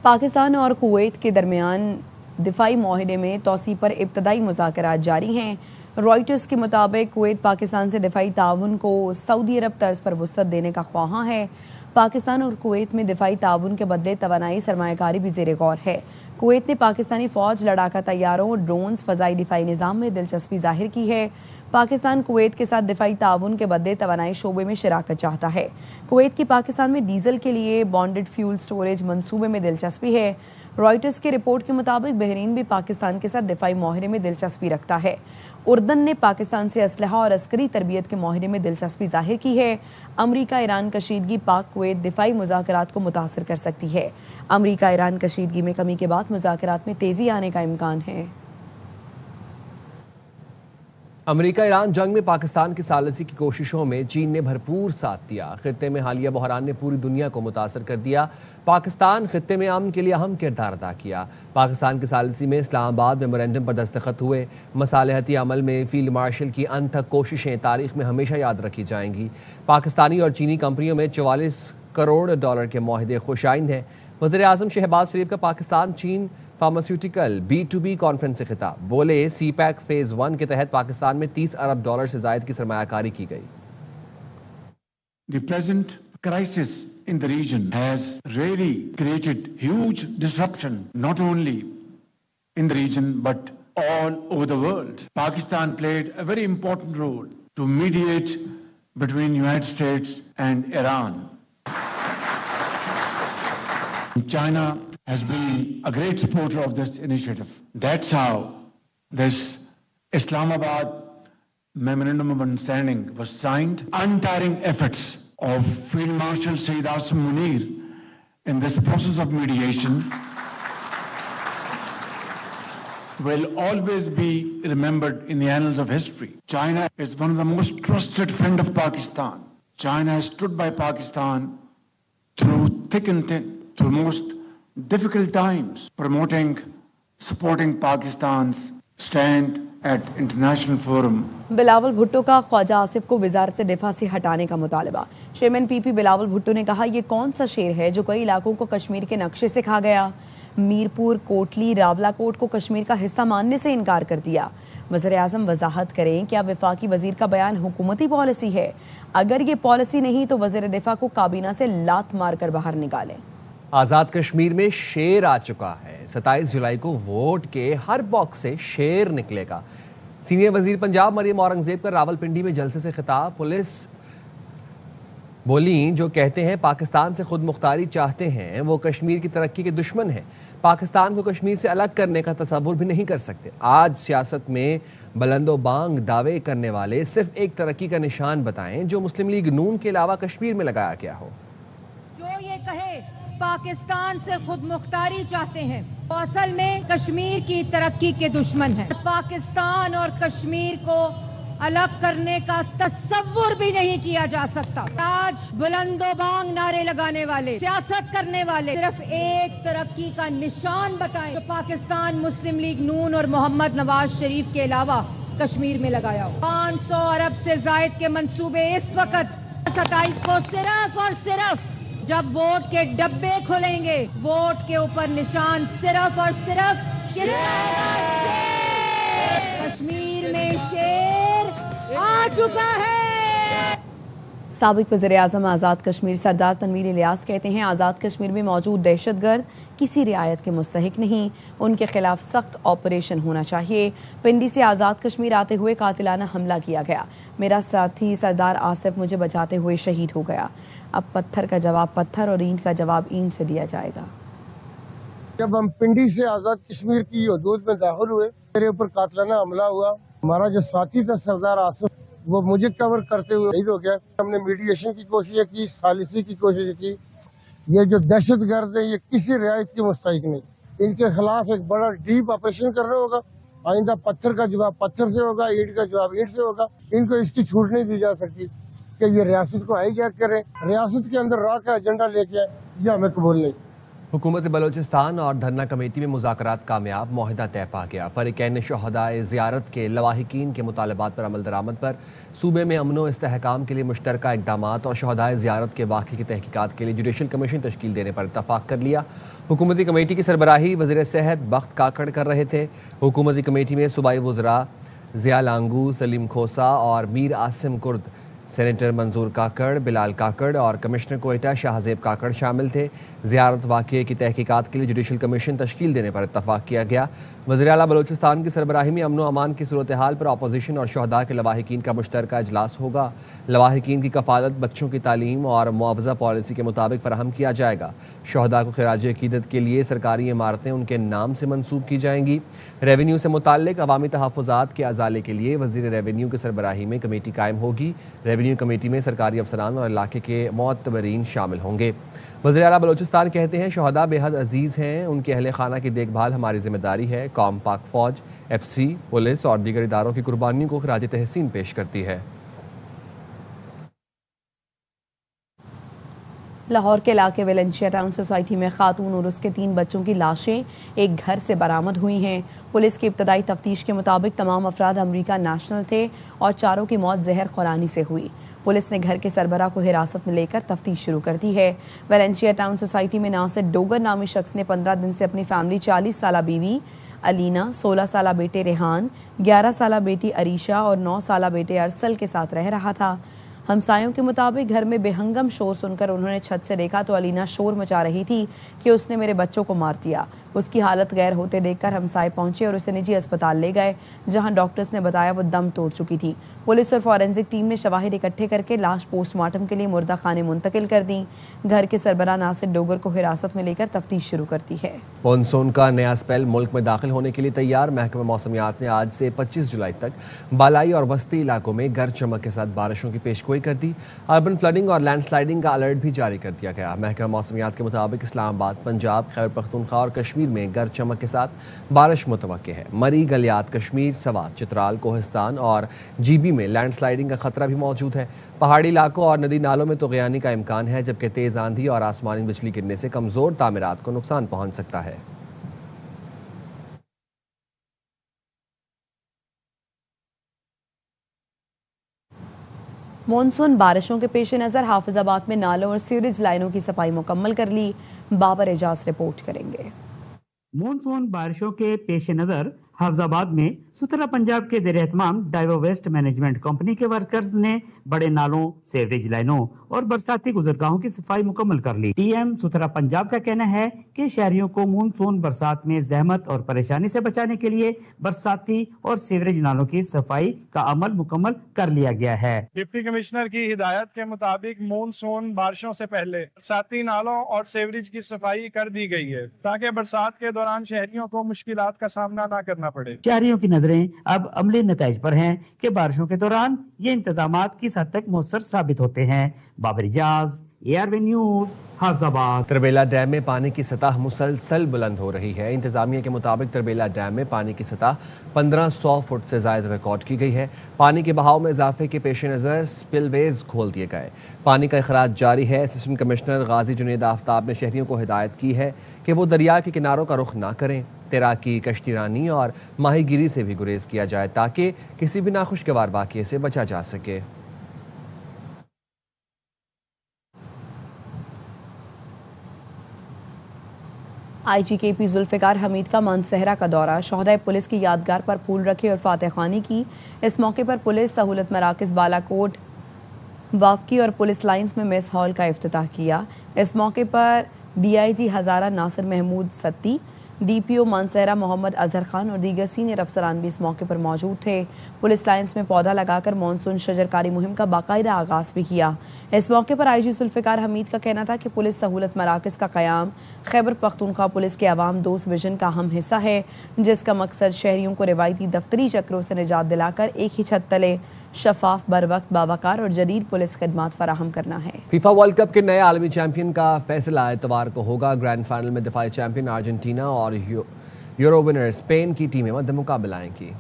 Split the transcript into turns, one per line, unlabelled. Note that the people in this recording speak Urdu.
پاکستان اور کویت کے درمیان دفاعی معاہدے میں توسیع پر ابتدائی مذاکرات جاری ہیں۔ رائٹرز کے مطابق کویت پاکستان سے دفاعی تعاون کو سعودی عرب طرز پر وسعت دینے کا خواہاں ہے۔ پاکستان اور کویت میں دفاعی تعاون کے بدلے توانائی سرمایہ کاری بھی زیر غور ہے۔ کویت نے پاکستانی فوج، لڑاکا طیاروں، ڈرونز، فضائی دفاعی نظام میں دلچسپی ظاہر کی ہے۔ پاکستان کویت کے ساتھ دفاعی تعاون کے بدلے توانائی شعبے میں شراکت چاہتا ہے۔ کویت کی پاکستان میں ڈیزل کے لیے بانڈڈ فیول سٹوریج منصوبے میں دلچسپی ہے۔ رائٹرز کی رپورٹ کے مطابق بحرین بھی پاکستان کے ساتھ دفاعی معاہدے میں دلچسپی رکھتا ہے۔ اردن نے پاکستان سے اسلحہ اور عسکری تربیت کے معاہدے میں دلچسپی ظاہر کی ہے۔ امریکہ ایران کشیدگی پاک کویت دفاعی مذاکرات کو متاثر کر سکتی ہے۔ امریکہ ایران کشیدگی میں کمی کے بعد مذاکرات میں تیزی آنے کا امکان ہے۔
امریکہ ایران جنگ میں پاکستان کی ثالثی کی کوششوں میں چین نے بھرپور ساتھ دیا۔ خطے میں حالیہ بحران نے پوری دنیا کو متاثر کر دیا۔ پاکستان خطے میں امن کے لیے اہم کردار ادا کیا۔ پاکستان کی ثالثی میں اسلام آباد میمورنڈم پر دستخط ہوئے۔ مصالحتی عمل میں فیلڈ مارشل کی انتھک کوششیں تاریخ میں ہمیشہ یاد رکھی جائیں گی۔ پاکستانی اور چینی کمپنیوں میں 44 کروڑ ڈالر کے معاہدے خوش آئند ہیں۔ وزیر اعظم شہباز شریف کا پاکستان چین فارماسیوٹیکل B2B کانفرنس سے خطاب، بولے سی پیک فیز 1 کے تحت پاکستان میں 30 ارب ڈالر سے زائد کی سرمایہ کاری کی گئی۔
The present crisis in the region has really created huge disruption, not only in the region but all over the world. Pakistan played a very important role to mediate between United States and Iran. China has been a great supporter of this initiative. That's how this Islamabad Memorandum of Understanding was signed. Untiring efforts of Field Marshal Saeed Asim Munir in this process of mediation will always be remembered in the annals of history. China is one of the most trusted friends of Pakistan. China has stood by Pakistan through thick and thin, through most difficult times, promoting, supporting Pakistan's stand at international forum.
Bilawal Bhutto کا خواجہ آصف کو وزارت دفاع سے ہٹانے کا مطالبہ۔ چیئرمین PP بلاول بھٹو نے کہا، یہ کون سا شیر ہے جو کئی علاقوں کو کشمیر کے نقشے سے کھا گیا؟ میرپور، کوٹلی، راولا کوٹ کو کشمیر کا حصہ ماننے سے انکار کر دیا۔ وزیر اعظم وضاحت کریں، کیا وفاقی وزیر کا بیان حکومتی پالیسی ہے؟ اگر یہ پالیسی نہیں تو وزیر دفاع کو کابینہ سے لات مار کر باہر نکالیں۔
آزاد کشمیر میں شیر آ چکا ہے۔ 27 جولائی کو ووٹ کے ہر باکس سے شیر نکلے گا۔ سینئر وزیر پنجاب مریم اورنگزیب کا راول پنڈی میں جلسے سے خطاب، پولیس بولیں جو کہتے ہیں پاکستان سے خود مختاری چاہتے ہیں وہ کشمیر کی ترقی کے دشمن ہیں، پاکستان کو کشمیر سے الگ کرنے کا تصور بھی نہیں کر سکتے۔ آج سیاست میں بلند و بانگ دعوے کرنے والے صرف ایک ترقی کا نشان بتائیں جو مسلم لیگ نون کے علاوہ کشمیر میں لگایا گیا ہو۔
جو یہ کہے پاکستان سے خود مختاری چاہتے ہیں وہ اصل میں کشمیر کی ترقی کے دشمن ہیں۔ پاکستان اور کشمیر کو الگ کرنے کا تصور بھی نہیں کیا جا سکتا۔ آج بلند و بانگ نعرے لگانے والے، سیاست کرنے والے صرف ایک ترقی کا نشان بتائیں جو پاکستان مسلم لیگ نون اور محمد نواز شریف کے علاوہ کشمیر میں لگایا ہو۔ 500 ارب سے زائد کے منصوبے اس وقت 27 کو صرف اور صرف جب ووٹ کے ڈبے کھلیں گے، ووٹ کے اوپر نشان صرف اور صرف کشمیر میں شیر آ چکا ہے۔
سابق وزیر اعظم آزاد کشمیر سردار تنویر الیاس کہتے ہیں، آزاد کشمیر میں موجود دہشت گرد کسی رعایت کے مستحق نہیں، ان کے خلاف سخت آپریشن ہونا چاہیے۔ پنڈی سے آزاد کشمیر آتے ہوئے قاتلانہ حملہ کیا گیا، میرا ساتھی سردار آصف مجھے بچاتے ہوئے شہید ہو گیا، اب پتھر کا جواب پتھر اور اینٹ کا جواب اینٹ سے دیا جائے گا۔
جب ہم پنڈی سے آزاد کشمیر کی حدود میں داخل ہوئے، میرے اوپر قاتلانہ حملہ ہوا، ہمارا جو ساتھی تھا سردار آصف وہ مجھے کور کرتے ہوئے شہید ہو گیا۔ ہم نے میڈیشن کی کوشش کی، ثالثی کی کوشش کی۔ یہ جو دہشت گرد ہیں یہ کسی رعایت کے مستحق نہیں، ان کے خلاف ایک بڑا ڈیپ آپریشن کرنا ہوگا۔ آئندہ پتھر کا جواب پتھر سے ہوگا، اینٹ کا جواب اینٹ سے ہوگا۔ ان کو اس کی چھوٹ نہیں دی جا سکتی کہ یہ ریاست کو ہائی جیک کریں، ریاست کے اندر را کا ایجنڈا لے کے آئیں، یہ ہمیں قبول نہیں۔
حکومت بلوچستان اور دھرنا کمیٹی میں مذاکرات کامیاب، معاہدہ طے پا گیا۔ فریقین شہدائے زیارت کے لواحقین کے مطالبات پر عمل درآمد پر صوبے میں امن و استحکام کے لیے مشترکہ اقدامات اور شہدائے زیارت کے واقعے کی تحقیقات کے لیے جوڈیشل کمیشن تشکیل دینے پر اتفاق کر لیا۔ حکومتی کمیٹی کی سربراہی وزیر صحت بخت کاکڑ کر رہے تھے۔ حکومتی کمیٹی میں صوبائی وزراء ضیاء لانگو، سلیم کھوسا اور میر عاصم کرد، سینیٹر منظور کاکڑ، بلال کاکڑ اور کمشنر کوئٹہ شاہزیب کاکڑ شامل تھے۔ زیارت واقعے کی تحقیقات کے لیے جوڈیشل کمیشن تشکیل دینے پر اتفاق کیا گیا۔ وزیر اعلیٰ بلوچستان کی سربراہی میں امن و امان کی صورتحال پر اپوزیشن اور شہداء کے لواحقین کا مشترکہ اجلاس ہوگا۔ لواحقین کی کفالت بچوں کی تعلیم اور معاوضہ پالیسی کے مطابق فراہم کیا جائے گا۔ شہداء کو خراج عقیدت کے لیے سرکاری عمارتیں ان کے نام سے منسوب کی جائیں گی۔ ریونیو سے متعلق عوامی تحفظات کے ازالے کے لیے وزیر ریونیو کی سربراہی میں کمیٹی قائم ہوگی۔ ریونیو کمیٹی میں سرکاری افسران اور علاقے کے معتبرین شامل ہوں گے۔ وزیر اعلیٰ بلوچستان کہتے ہیں شہداء بے حد عزیز ہیں، ان کے اہل خانہ کی دیکھ بھال ہماری ذمہ داری ہے۔ قوم پاک فوج، ایف سی، پولیس اور دیگر اداروں کی قربانیوں کو خراج تحسین پیش کرتی ہے۔
لاہور کے علاقے ویلنشیا ٹاؤن سوسائٹی میں خاتون اور اس کے 3 بچوں کی لاشیں ایک گھر سے برآمد ہوئی ہیں۔ پولیس کی ابتدائی تفتیش کے مطابق تمام افراد امریکہ نیشنل تھے اور چاروں کی موت زہر خورانی سے ہوئی۔ پولیس نے گھر کے سربراہ کو حراست میں لے کر تفتیش شروع کر دی ہے۔ ویلنشیا ٹاؤن سوسائٹی میں ناصر ڈوگر نامی شخص نے 15 دن سے اپنی فیملی 40 سالہ بیوی علینا، 16 سالہ بیٹے ریحان، 11 سالہ بیٹی عریشہ اور 9 سالہ بیٹے ارسل کے ساتھ رہ رہا تھا۔ ہمسایوں کے مطابق گھر میں بے ہنگم شور سن کر انہوں نے چھت سے دیکھا تو علینا شور مچا رہی تھی کہ اس نے میرے بچوں کو مار دیا۔ اس کی حالت غیر ہوتے دیکھ کر ہمسائے پہنچے اور اسے نجی اسپتال لے گئے، جہاں ڈاکٹرز نے بتایا وہ دم توڑ چکی تھی۔ پولیس اور فورینسک ٹیم نے شواہد اکٹھے کر کے لاش پوسٹ مارٹم کے لیے مردہ خانے منتقل کر دی۔ گھر کے سربراہ ناصر ڈوگر کو حراست میں لے کر تفتیش شروع کر دی ہے۔
مانسون کا نیا اسپیل ملک میں داخل ہونے کے لیے تیار۔ محکمہ موسمیات نے آج سے 25 جولائی تک بالائی اور وسطی علاقوں میں گرج چمک کے ساتھ بارشوں کی پیشگوئی کر دی۔ اربن فلڈنگ اور لینڈ سلائڈنگ کا الرٹ بھی جاری کر دیا گیا۔ محکمہ موسمیات کے مطابق اسلام آباد، پنجاب، خیبر پختونخوا اور کشمیر میں گرج چمک کے ساتھ بارش متوقع ہے۔ مری، گلیات، کشمیر، سوات، چترال، کوہستان اور جی بی میں لینڈ سلائڈنگ کا خطرہ بھی موجود ہے۔ پہاڑی علاقوں اور ندی نالوں میں طغیانی کا امکان ہے، جبکہ تیز آندھی اور آسمانی بجلی گرنے سے کمزور تعمیرات کو نقصان پہنچ سکتا ہے۔
مونسون بارشوں کے پیش نظر حافظ آباد میں نالوں اور سیوریج لائنوں کی صفائی مکمل کر لی۔ بابر اعجاز رپورٹ کریں گے۔
مونسون بارشوں کے پیش نظر حافظ آباد میں سترہ پنجاب کے زیر اہتمام ڈائیو ویسٹ مینجمنٹ کمپنی کے ورکرز نے بڑے نالوں، سیوریج لائنوں اور برساتی گزرگاہوں کی صفائی مکمل کر لی۔ ٹی ایم سترہ پنجاب کا کہنا ہے کہ شہریوں کو مونسون برسات میں زحمت اور پریشانی سے بچانے کے لیے برساتی اور سیوریج نالوں کی صفائی کا عمل مکمل کر لیا گیا ہے۔
ڈپٹی کمشنر کی ہدایت کے مطابق مونسون بارشوں سے پہلے برساتی نالوں اور سیوریج کی صفائی کر دی گئی ہے تاکہ برسات کے دوران شہریوں کو مشکلات کا سامنا نہ کرنا پڑے۔
شہریوں کی نظریں اب عملی نتائج پر ہیں کہ بارشوں کے دوران یہ انتظامات کس حد تک مؤثر ثابت ہوتے ہیں۔ بابر اعجاز، ARV نیوز، حافظ آباد۔
تربیلا ڈیم میں پانی کی سطح مسلسل بلند ہو رہی ہے۔ انتظامیہ کے مطابق تربیلا ڈیم میں پانی کی سطح 1500 فٹ سے زائد ریکارڈ کی گئی ہے۔ پانی کے بہاؤ میں اضافے کے پیش نظر سپل ویز کھول دیے گئے۔ پانی کا اخراج جاری ہے۔ اسسٹنٹ کمشنر غازی جنید آفتاب نے شہریوں کو ہدایت کی ہے کہ وہ دریا کے کناروں کا رخ نہ کریں۔ تیراکی، کشتی رانی اور ماہی گیری سے بھی گریز کیا جائے تاکہ کسی بھی ناخوشگوار واقعے سے بچا جا سکے۔
آئی جی کے پی ذوالفقار حمید کا مانسہرہ کا دورہ، شہدائے پولیس کی یادگار پر پھول رکھے اور فاتح خوانی کی۔ اس موقع پر پولیس سہولت مراکز بالا کوٹ، وافقی اور پولیس لائنز میں میس ہال کا افتتاح کیا۔ اس موقع پر D I G Hazara Nasir Mahmood Satti, D P O Mansehra Muhammad Azhar Khan اور دیگر سینئر افسران بھی اس موقع پر موجود تھے۔ پولیس لائنز میں پودا لگا کر مانسون شجرکاری مہم کا باقاعدہ آغاز بھی کیا۔ اس موقع پر آئی جی ذوالفقار حمید کا کہنا تھا کہ پولیس سہولت مراکز کا قیام خیبر پختونخوا پولیس کے عوام دوست ویژن کا اہم حصہ ہے، جس کا مقصد شہریوں کو روایتی دفتری چکروں سے نجات دلا کر ایک ہی چھت تلے شفاف، بروقت، باوقار اور جدید پولیس خدمات فراہم کرنا ہے۔
فیفا ورلڈ کپ کے نئے عالمی چیمپئن کا فیصلہ اتوار کو ہوگا۔ گرینڈ فائنل میں دفاعی چیمپئن ارجنٹینا اور یورو ونر اسپین کی ٹیمیں مد مقابل آئیں گی۔